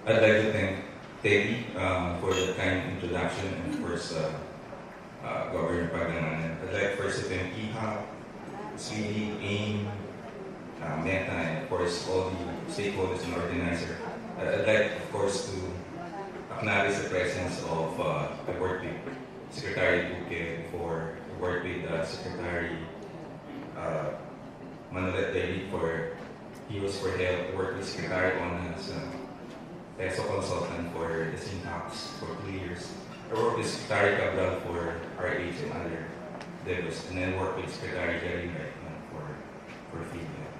I'd like to thank Teddy for the kind introduction, and of course, Governor Pagananan. I'd like first to thank PHAP, Sweeney, AIM, Meta, and of course, all the stakeholders and organizers. I'd like, of course, to acknowledge the presence of the work with Secretary Buke for the work with Secretary Manolet David for Heroes for Health, work with Secretary on as ESO consultant for the syntax for 2 years. I worked with Secretary Cabral for RH and other levels, and then worked with Secretary Jerry right now for feedback.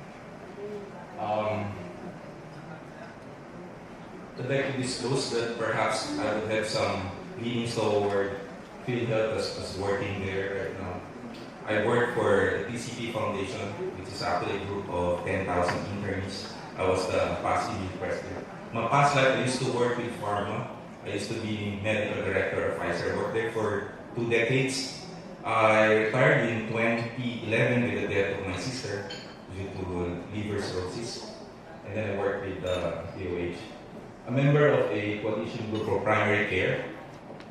I'd like to disclose that perhaps I would have some leanings toward field health as working there right now. I work for the TCP Foundation, which is actually a group of 10,000 interns. I was the past ED president. My past life, I used to work with pharma. I used to be medical director of Pfizer. I worked there for 2 decades. I retired in 2011 with the death of my sister due to liver cirrhosis. And then I worked with DOH. A member of a coalition group for primary care.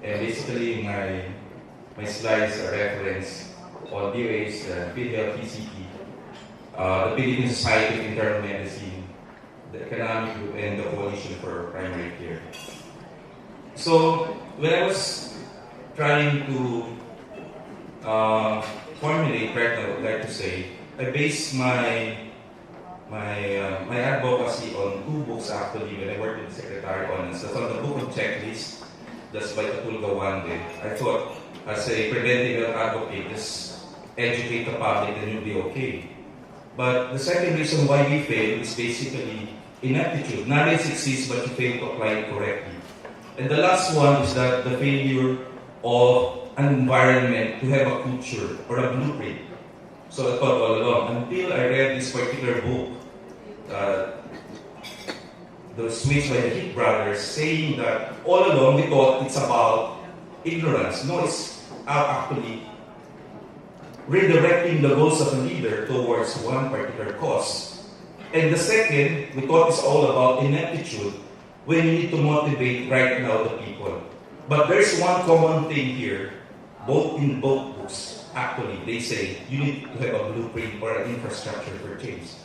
And basically my slides are reference on DOH's Field Health PCP, the Philippine Society of Internal Medicine, the economic group, and the coalition for primary care. So when I was trying to formulate right now, I would like to say, I based my advocacy on 2 books actually when I worked with the Secretary on this. That's on the book of checklist, that's by Katulga Wande. I thought as a preventive health advocate, just educate the public and you'll be okay. But the second reason why we fail is basically ineptitude. Knowledge exists but you fail to apply it correctly. And the last one is that the failure of an environment to have a culture or a blueprint. So I thought all along, until I read this particular book, The Switch by the Heat Brothers, saying that all along we thought it's about ignorance. No, it's actually redirecting the goals of a leader towards one particular cause. And the second, we thought it's all about ineptitude, when you need to motivate right now the people. But there's one common thing here, in both books. Actually, they say you need to have a blueprint or an infrastructure for change.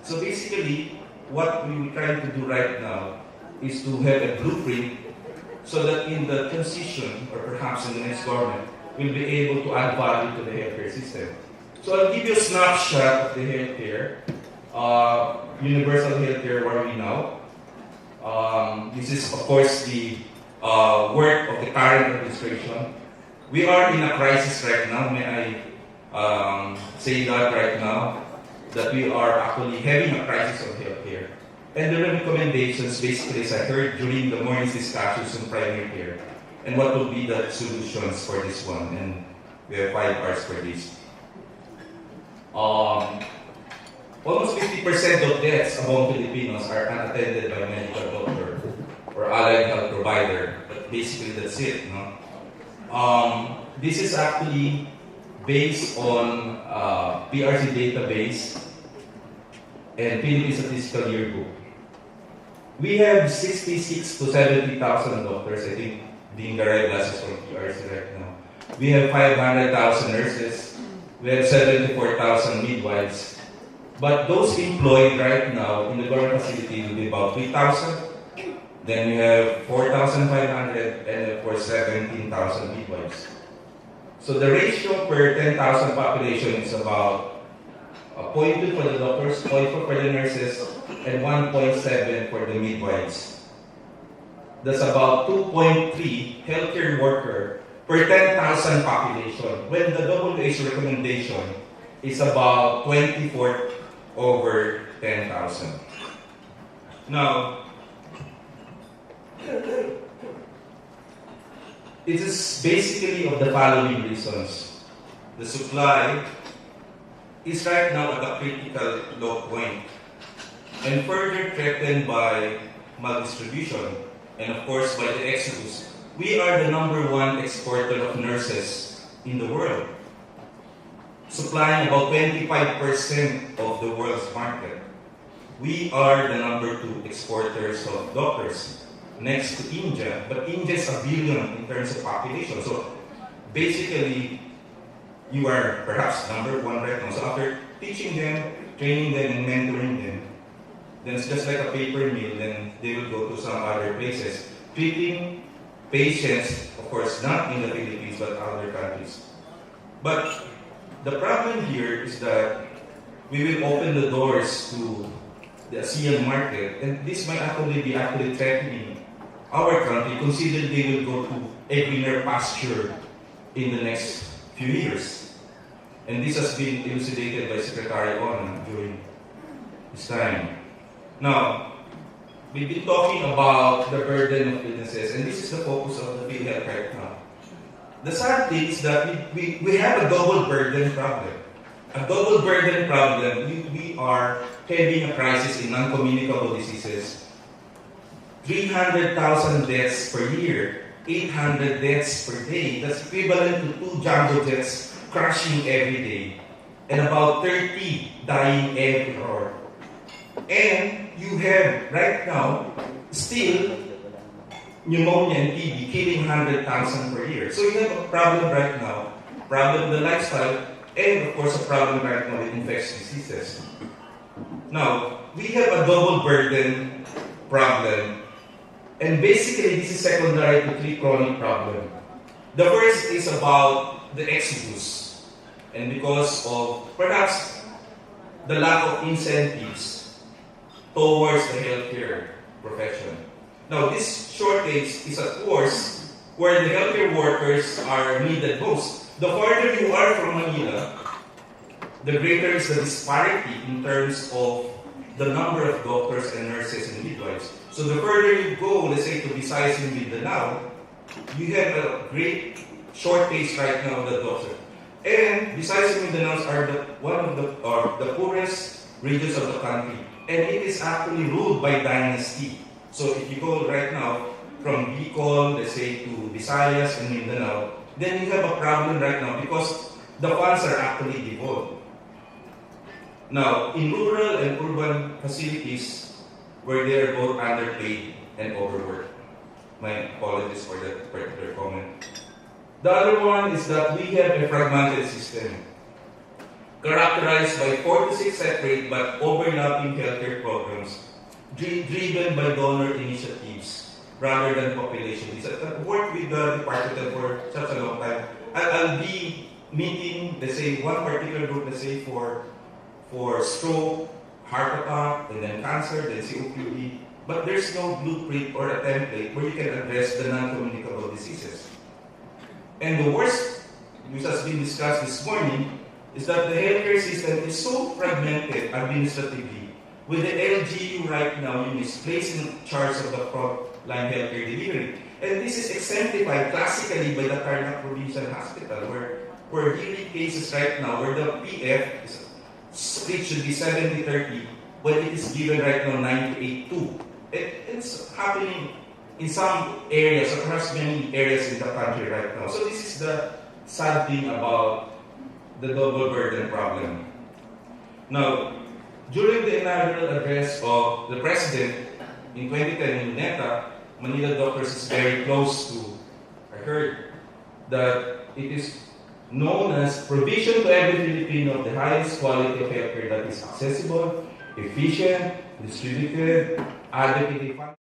So basically, what we're trying to do right now is to have a blueprint so that in the transition, or perhaps in the next government, we'll be able to add value to the healthcare system. So I'll give you a snapshot of the healthcare, universal healthcare, where are we now? This is, of course, the work of the current administration. We are in a crisis right now. May I say that right now, that we are actually having a crisis of healthcare. And the recommendations, basically, as I heard during the morning's discussions on primary care, and what will be the solutions for this one. And we have 5 hours for this. Almost 50% of deaths among Filipinos are unattended by medical doctor or allied health provider. But basically, that's it. No? This is actually based on PRC database and Philippine Statistical Yearbook. We have 66 to 70,000 doctors. I think being the right glasses from PRC right now. We have 500,000 nurses. We have 74,000 midwives. But those employed right now in the government facility will be about 3,000. Then we have 4,500 and of course 17,000 midwives. So the ratio per 10,000 population is about 0.2 for the doctors, 0.4 for the nurses, and 1.7 for the midwives. That's about 2.3 healthcare worker per 10,000 population, when the WHO recommendation is about 24 over 10,000. Now, it is basically of the following reasons. The supply is right now at a critical low point and further threatened by maldistribution and of course by the exodus. We are the #1 exporter of nurses in the world, supplying about 25% of the world's market. We are the #2 exporters of doctors. next to India, but India is a billion in terms of population. So basically, you are perhaps number one right now. So after teaching them, training them, and mentoring them, then it's just like a paper mill, then they will go to some other places, treating patients, of course, not in the Philippines, but other countries. But the problem here is that we will open the doors to the ASEAN market, and this might actually be threatening our country, considering they will go to a greener pasture in the next few years. And this has been elucidated by Secretary Ona during his time. Now, we've been talking about the burden of illnesses, and this is the focus of the PhilHealth right now. The sad thing is that we have a double burden problem. A double burden problem. We are having a crisis in non-communicable diseases. 300,000 deaths per year, 800 deaths per day. That's equivalent to 2 jumbo jets crashing every day, and about 30 dying every hour. And you have right now still pneumonia and TB killing 100,000 per year. So you have a problem right now, problem with the lifestyle, and of course a problem right now with infectious diseases. Now, we have a double burden problem, and basically this is secondary to 3 chronic problems. The first is about the exodus, and because of perhaps the lack of incentives towards the healthcare profession. Now, this shortage is of course where the healthcare workers are needed most. The farther you are from Manila, the greater is the disparity in terms of the number of doctors and nurses and midwives. So the further you go, let's say to Visayas and Mindanao, you have a great shortage right now of the doctors. And Visayas and Mindanao are one of the poorest regions of the country. And it is actually ruled by dynasty. So if you go right now from Bicol, let's say to Visayas and Mindanao, then you have a problem right now because the funds are actually devolved. Now, in rural and urban facilities where they are both underpaid and overworked. My apologies for that particular comment. The other one is that we have a fragmented system characterized by 4 to 6 separate but overlapping healthcare programs driven by donor initiatives rather than population. I've worked with the department for such a long time. I'll be meeting, let's say, one particular group, let's say, for stroke, heart attack, and then cancer, then COPD. But there's no blueprint or a template where you can address the non-communicable diseases. And the worst, which has been discussed this morning, is that the healthcare system is so fragmented administratively, with the LGU right now placed in charge of the frontline healthcare delivery. And this is exemplified classically by the Tarlac Provincial Hospital, where hearing cases right now, where the PF split should be 70-30, when it is given right now 98-2. It's happening in some areas, across many areas in the country right now. So this is the sad thing about the double burden problem. Now, during the inaugural address of the President in 2010 in Luneta, Manila Doctors is very close to, I heard, that it is known as provision to every Filipino of the highest quality of healthcare that is accessible, efficient, distributed, adequately funded.